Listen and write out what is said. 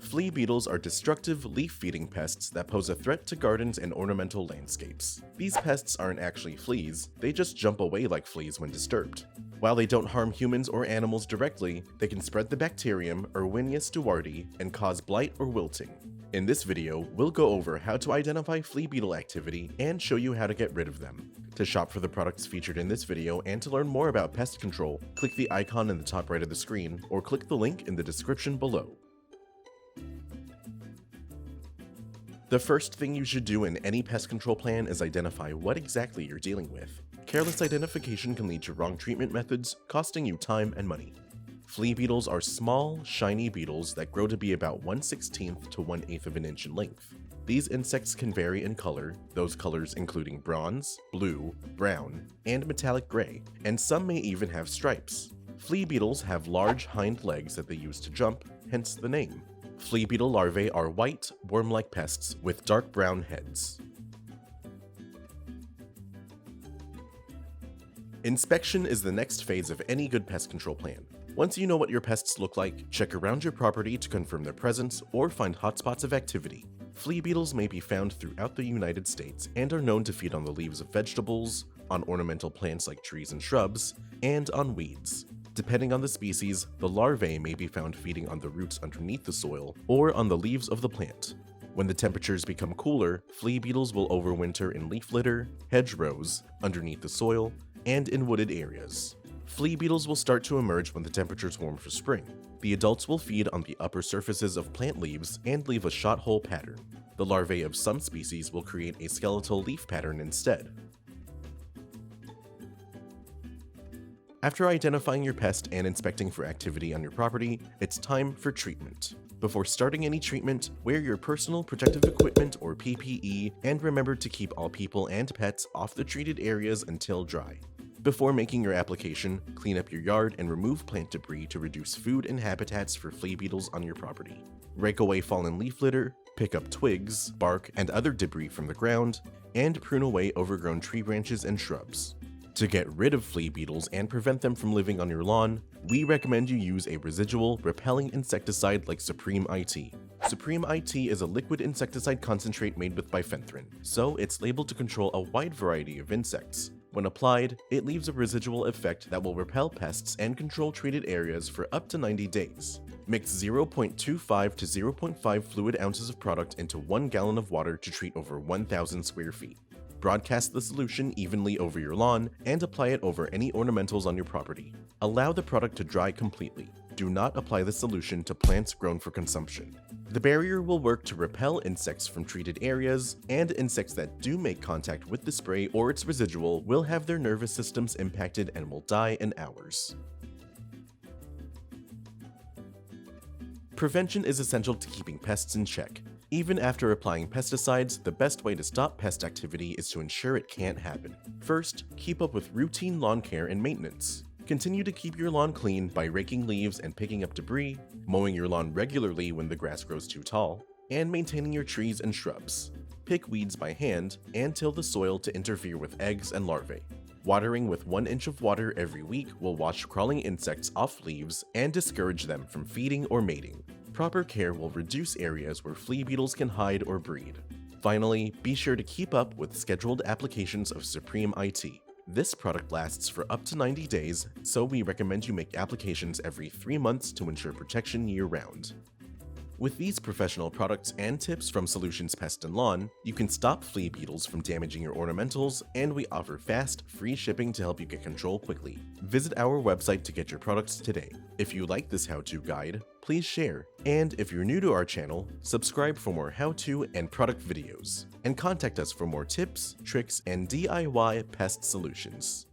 Flea beetles are destructive leaf-feeding pests that pose a threat to gardens and ornamental landscapes. These pests aren't actually fleas, they just jump away like fleas when disturbed. While they don't harm humans or animals directly, they can spread the bacterium Erwinia stewartii and cause blight or wilting. In this video, we'll go over how to identify flea beetle activity and show you how to get rid of them. To shop for the products featured in this video and to learn more about pest control, click the icon in the top right of the screen or click the link in the description below. The first thing you should do in any pest control plan is identify what exactly you're dealing with. Careless identification can lead to wrong treatment methods, costing you time and money. Flea beetles are small, shiny beetles that grow to be about 1/16 to 1/8 of an inch in length. These insects can vary in color, those colors including bronze, blue, brown, and metallic gray, and some may even have stripes. Flea beetles have large hind legs that they use to jump, hence the name. Flea beetle larvae are white, worm-like pests with dark brown heads. Inspection is the next phase of any good pest control plan. Once you know what your pests look like, check around your property to confirm their presence or find hotspots of activity. Flea beetles may be found throughout the United States and are known to feed on the leaves of vegetables, on ornamental plants like trees and shrubs, and on weeds. Depending on the species, the larvae may be found feeding on the roots underneath the soil or on the leaves of the plant. When the temperatures become cooler, flea beetles will overwinter in leaf litter, hedgerows, underneath the soil, and in wooded areas. Flea beetles will start to emerge when the temperatures warm for spring. The adults will feed on the upper surfaces of plant leaves and leave a shot hole pattern. The larvae of some species will create a skeletal leaf pattern instead. After identifying your pest and inspecting for activity on your property, it's time for treatment. Before starting any treatment, wear your personal protective equipment or PPE and remember to keep all people and pets off the treated areas until dry. Before making your application, clean up your yard and remove plant debris to reduce food and habitats for flea beetles on your property. Rake away fallen leaf litter, pick up twigs, bark, and other debris from the ground, and prune away overgrown tree branches and shrubs. To get rid of flea beetles and prevent them from living on your lawn, we recommend you use a residual repelling insecticide like Supreme IT. Supreme IT is a liquid insecticide concentrate made with bifenthrin, so it's labeled to control a wide variety of insects. When applied, it leaves a residual effect that will repel pests and control treated areas for up to 90 days. Mix 0.25 to 0.5 fluid ounces of product into 1 gallon of water to treat over 1,000 square feet. Broadcast the solution evenly over your lawn and apply it over any ornamentals on your property. Allow the product to dry completely. Do not apply the solution to plants grown for consumption. The barrier will work to repel insects from treated areas, and insects that do make contact with the spray or its residual will have their nervous systems impacted and will die in hours. Prevention is essential to keeping pests in check. Even after applying pesticides, the best way to stop pest activity is to ensure it can't happen. First, keep up with routine lawn care and maintenance. Continue to keep your lawn clean by raking leaves and picking up debris, mowing your lawn regularly when the grass grows too tall, and maintaining your trees and shrubs. Pick weeds by hand and till the soil to interfere with eggs and larvae. Watering with 1 inch of water every week will wash crawling insects off leaves and discourage them from feeding or mating. Proper care will reduce areas where flea beetles can hide or breed. Finally, be sure to keep up with scheduled applications of Supreme IT. This product lasts for up to 90 days, so we recommend you make applications every 3 months to ensure protection year-round. With these professional products and tips from Solutions Pest and Lawn, you can stop flea beetles from damaging your ornamentals, and we offer fast, free shipping to help you get control quickly. Visit our website to get your products today. If you like this how-to guide, please share. And if you're new to our channel, subscribe for more how-to and product videos. And contact us for more tips, tricks, and DIY pest solutions.